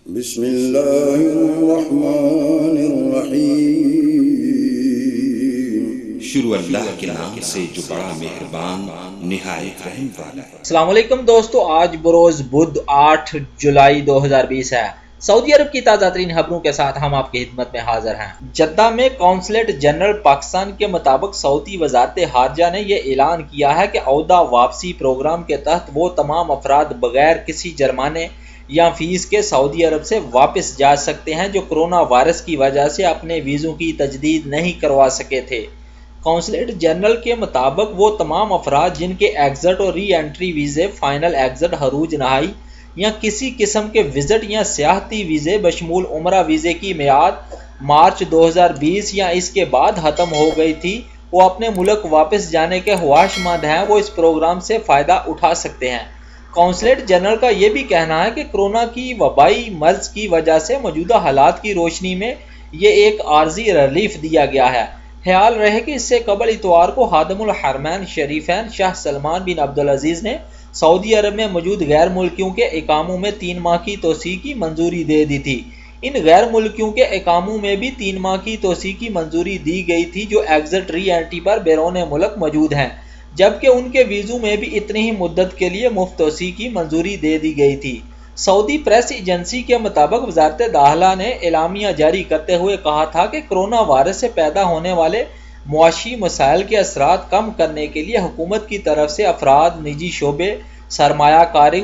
بسم اللہ الرحمن الرحیم۔ شروع اللہ کے نام سے جو بڑا مہربان نہایت رحم والا ہے۔ السلام علیکم دوستو، آج بروز بدھ 8 جولائی 2020 ہے۔ سعودی عرب کی تازہ ترین خبروں کے ساتھ ہم آپ کی خدمت میں حاضر ہیں۔ جدہ میں قونصلیٹ جنرل پاکستان کے مطابق سعودی وزارت خارجہ نے یہ اعلان کیا ہے کہ عودہ واپسی پروگرام کے تحت وہ تمام افراد بغیر کسی جرمانے یا فیس کے سعودی عرب سے واپس جا سکتے ہیں جو کرونا وائرس کی وجہ سے اپنے ویزوں کی تجدید نہیں کروا سکے تھے۔ قونصلیٹ جنرل کے مطابق وہ تمام افراد جن کے ایگزٹ اور ری انٹری ویزے، فائنل ایگزٹ، عروج نہائی یا کسی قسم کے وزٹ یا سیاحتی ویزے بشمول عمرہ ویزے کی میعاد مارچ 2020 یا اس کے بعد ختم ہو گئی تھی، وہ اپنے ملک واپس جانے کے خواہشمند ہیں، وہ اس پروگرام سے فائدہ اٹھا سکتے ہیں۔ قونصلیٹ جنرل کا یہ بھی کہنا ہے کہ کرونا کی وبائی مرض کی وجہ سے موجودہ حالات کی روشنی میں یہ ایک عارضی ریلیف دیا گیا ہے۔ خیال رہے کہ اس سے قبل اتوار کو خادم الحرمین شریفین شاہ سلمان بن عبدالعزیز نے سعودی عرب میں موجود غیر ملکیوں کے اقاموں میں 3 ماہ کی توسیع کی منظوری دے دی تھی۔ ان غیر ملکیوں کے اقاموں میں بھی 3 ماہ کی توسیع کی منظوری دی گئی تھی جو ایگزٹ ری انٹری پر بیرون ملک موجود ہیں، جبکہ ان کے ویزوں میں بھی اتنی ہی مدت کے لیے مفت توسیع کی منظوری دے دی گئی تھی۔ سعودی پریس ایجنسی کے مطابق وزارت داخلہ نے اعلامیہ جاری کرتے ہوئے کہا تھا کہ کرونا وائرس سے پیدا ہونے والے معاشی مسائل کے اثرات کم کرنے کے لیے حکومت کی طرف سے افراد، نجی شعبے، سرمایہ کاری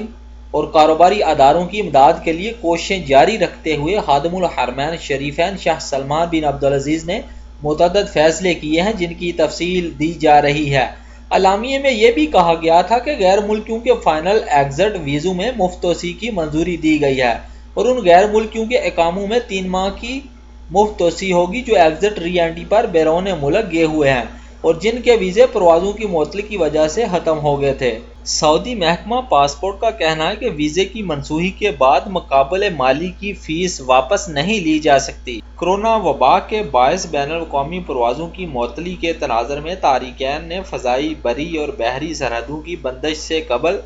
اور کاروباری اداروں کی امداد کے لیے کوششیں جاری رکھتے ہوئے خادم الحرمین شریفین شاہ سلمان بن عبدالعزیز نے متعدد فیصلے کیے ہیں جن کی تفصیل دی جا رہی ہے۔ اعلامیے میں یہ بھی کہا گیا تھا کہ غیر ملکیوں کے فائنل ایگزٹ ویزوں میں مفت توسیع کی منظوری دی گئی ہے اور ان غیر ملکیوں کے اقاموں میں 3 ماہ کی مفت توسیع ہوگی جو ایگزٹ ری انٹری پر بیرون ملک گئے ہوئے ہیں اور جن کے ویزے پروازوں کی معطلی کی وجہ سے ختم ہو گئے تھے۔ سعودی محکمہ پاسپورٹ کا کہنا ہے کہ ویزے کی منسوخی کے بعد مقابل مالی کی فیس واپس نہیں لی جا سکتی۔ کرونا وبا کے باعث بین الاقوامی پروازوں کی معطلی کے تناظر میں تارکین نے فضائی، بری اور بحری سرحدوں کی بندش سے قبل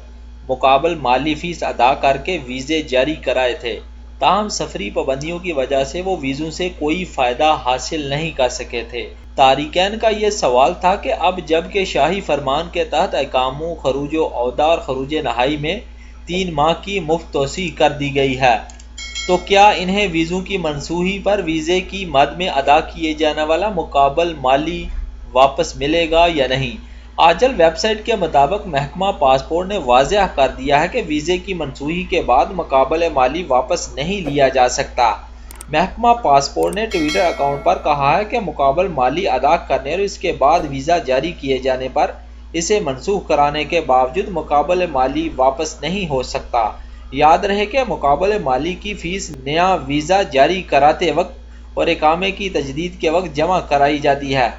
مقابل مالی فیس ادا کر کے ویزے جاری کرائے تھے، تاہم سفری پابندیوں کی وجہ سے وہ ویزوں سے کوئی فائدہ حاصل نہیں کر سکے تھے۔ تارکین کا یہ سوال تھا کہ اب جب کہ شاہی فرمان کے تحت اقاموں، خروج و عودہ اور خروج نہائی میں 3 ماہ کی مفت توسیع کر دی گئی ہے، تو کیا انہیں ویزوں کی منسوخی پر ویزے کی مد میں ادا کیے جانے والا مقابل مالی واپس ملے گا یا نہیں؟ آجل ویب سائٹ کے مطابق محکمہ پاسپورٹ نے واضح کر دیا ہے کہ ویزے کی منسوخی کے بعد مقابل مالی واپس نہیں لیا جا سکتا۔ محکمہ پاسپورٹ نے ٹویٹر اکاؤنٹ پر کہا ہے کہ مقابل مالی ادا کرنے اور اس کے بعد ویزا جاری کیے جانے پر اسے منسوخ کرانے کے باوجود مقابل مالی واپس نہیں ہو سکتا۔ یاد رہے کہ مقابل مالی کی فیس نیا ویزا جاری کراتے وقت اور اقامے کی تجدید کے وقت جمع کرائی جاتی ہے۔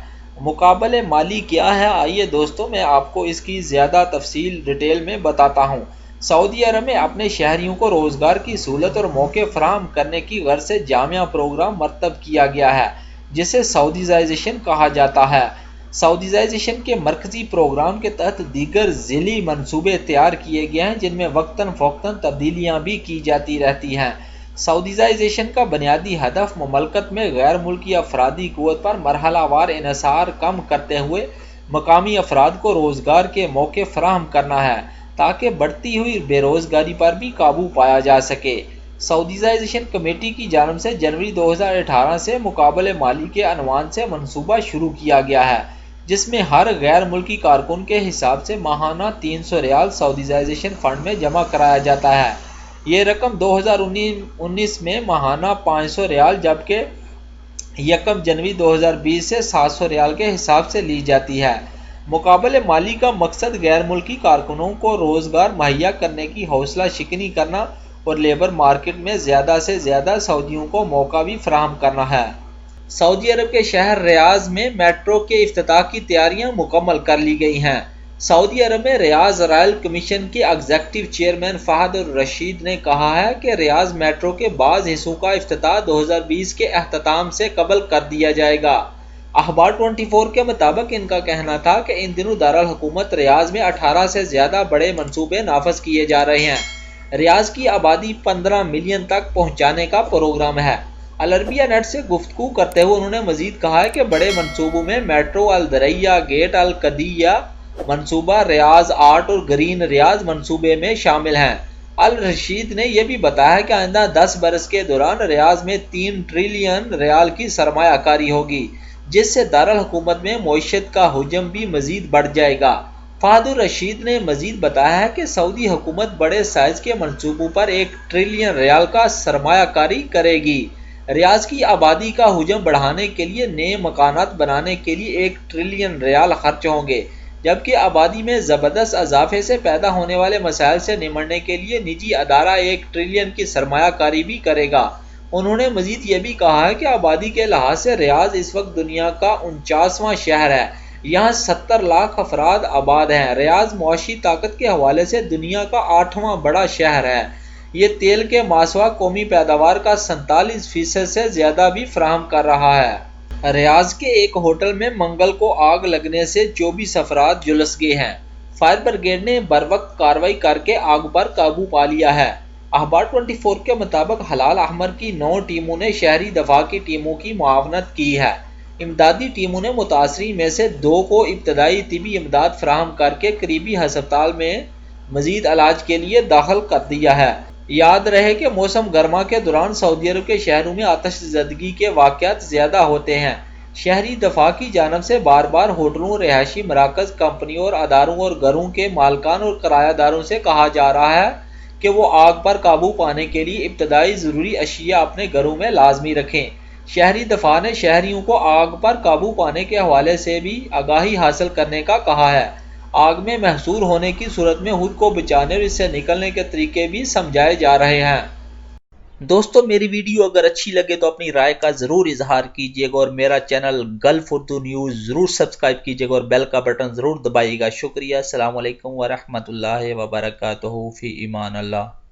مقابل مالی کیا ہے؟ آئیے دوستو میں آپ کو اس کی زیادہ تفصیل ڈیٹیل میں بتاتا ہوں۔ سعودی عرب میں اپنے شہریوں کو روزگار کی سہولت اور موقع فراہم کرنے کی غرض سے جامع پروگرام مرتب کیا گیا ہے جسے سعودیزائزیشن کہا جاتا ہے۔ سعودیزائزیشن کے مرکزی پروگرام کے تحت دیگر ذیلی منصوبے تیار کیے گئے ہیں جن میں وقتاً فوقتاً تبدیلیاں بھی کی جاتی رہتی ہیں۔ سعودیزائزیشن کا بنیادی ہدف مملکت میں غیر ملکی افرادی قوت پر مرحلہ وار انحصار کم کرتے ہوئے مقامی افراد کو روزگار کے موقع فراہم کرنا ہے تاکہ بڑھتی ہوئی بے روزگاری پر بھی قابو پایا جا سکے۔ سعودیزائزیشن کمیٹی کی جانب سے جنوری 2018 سے مقابل مالی کے عنوان سے منصوبہ شروع کیا گیا ہے جس میں ہر غیر ملکی کارکن کے حساب سے ماہانہ 300 ریال سعودیزائزیشن فنڈ میں جمع کرایا جاتا ہے۔ یہ رقم 2019 میں ماہانہ 500 ریال جبکہ 1 جنوری 2020 سے 700 ریال کے حساب سے لی جاتی ہے۔ مقابل مالی کا مقصد غیر ملکی کارکنوں کو روزگار مہیا کرنے کی حوصلہ شکنی کرنا اور لیبر مارکیٹ میں زیادہ سے زیادہ سعودیوں کو موقع بھی فراہم کرنا ہے۔ سعودی عرب کے شہر ریاض میں میٹرو کے افتتاح کی تیاریاں مکمل کر لی گئی ہیں۔ سعودی عرب میں ریاض رائل کمیشن کے ایگزیکٹو چیئرمین فہد الرشید نے کہا ہے کہ ریاض میٹرو کے بعض حصوں کا افتتاح 2020 کے اختتام سے قبل کر دیا جائے گا۔ اخبار 24 کے مطابق ان کا کہنا تھا کہ ان دنوں دارالحکومت ریاض میں 18 سے زیادہ بڑے منصوبے نافذ کیے جا رہے ہیں۔ ریاض کی آبادی 15 ملین تک پہنچانے کا پروگرام ہے۔ العربیہ نیٹ سے گفتگو کرتے ہوئے انہوں نے مزید کہا ہے کہ بڑے منصوبوں میں میٹرو، الدرعیہ گیٹ، القدیہ منصوبہ، ریاض 8 اور گرین ریاض منصوبے میں شامل ہیں۔ الرشید نے یہ بھی بتایا کہ آئندہ 10 برس کے دوران ریاض میں 3 ٹریلین ریال کی سرمایہ کاری ہوگی، جس سے دارالحکومت میں معیشت کا حجم بھی مزید بڑھ جائے گا۔ فہد الرشید نے مزید بتایا ہے کہ سعودی حکومت بڑے سائز کے منصوبوں پر 1 ٹریلین ریال کا سرمایہ کاری کرے گی۔ ریاض کی آبادی کا حجم بڑھانے کے لیے نئے مکانات بنانے کے لیے 1 ٹریلین ریال خرچ ہوں گے، جبکہ آبادی میں زبردست اضافے سے پیدا ہونے والے مسائل سے نمٹنے کے لیے نجی ادارہ 1 ٹریلین کی سرمایہ کاری بھی کرے گا۔ انہوں نے مزید یہ بھی کہا ہے کہ آبادی کے لحاظ سے ریاض اس وقت دنیا کا 49واں شہر ہے۔ یہاں 70 لاکھ افراد آباد ہیں۔ ریاض معاشی طاقت کے حوالے سے دنیا کا 8واں بڑا شہر ہے۔ یہ تیل کے ماسوا قومی پیداوار کا 47% سے زیادہ بھی فراہم کر رہا ہے۔ ریاض کے ایک ہوٹل میں منگل کو آگ لگنے سے 24 افراد جھلس گئے ہیں۔ فائر بریگیڈ نے بروقت کارروائی کر کے آگ پر قابو پا لیا ہے۔ اخبار 24 کے مطابق ہلال احمر کی 9 ٹیموں نے شہری دفاع کی ٹیموں کی معاونت کی ہے۔ امدادی ٹیموں نے متاثرین میں سے 2 کو ابتدائی طبی امداد فراہم کر کے قریبی ہسپتال میں مزید علاج کے لیے داخل کر دیا ہے۔ یاد رہے کہ موسم گرما کے دوران سعودی عرب کے شہروں میں آتش زدگی کے واقعات زیادہ ہوتے ہیں۔ شہری دفاع کی جانب سے بار بار ہوٹلوں، رہائشی مراکز، کمپنیوں اور اداروں اور گھروں کے مالکان اور کرایہ داروں سے کہا جا رہا ہے کہ وہ آگ پر قابو پانے کے لیے ابتدائی ضروری اشیاء اپنے گھروں میں لازمی رکھیں۔ شہری دفاع نے شہریوں کو آگ پر قابو پانے کے حوالے سے بھی آگاہی حاصل کرنے کا کہا ہے۔ آگ میں محصور ہونے کی صورت میں خود کو بچانے اور اس سے نکلنے کے طریقے بھی سمجھائے جا رہے ہیں۔ دوستو میری ویڈیو اگر اچھی لگے تو اپنی رائے کا ضرور اظہار کیجیے گا اور میرا چینل گلف اردو نیوز ضرور سبسکرائب کیجیے گا اور بیل کا بٹن ضرور دبائیے گا۔ شکریہ۔ السلام علیکم ورحمۃ اللہ وبرکاتہ۔ فی امان اللہ۔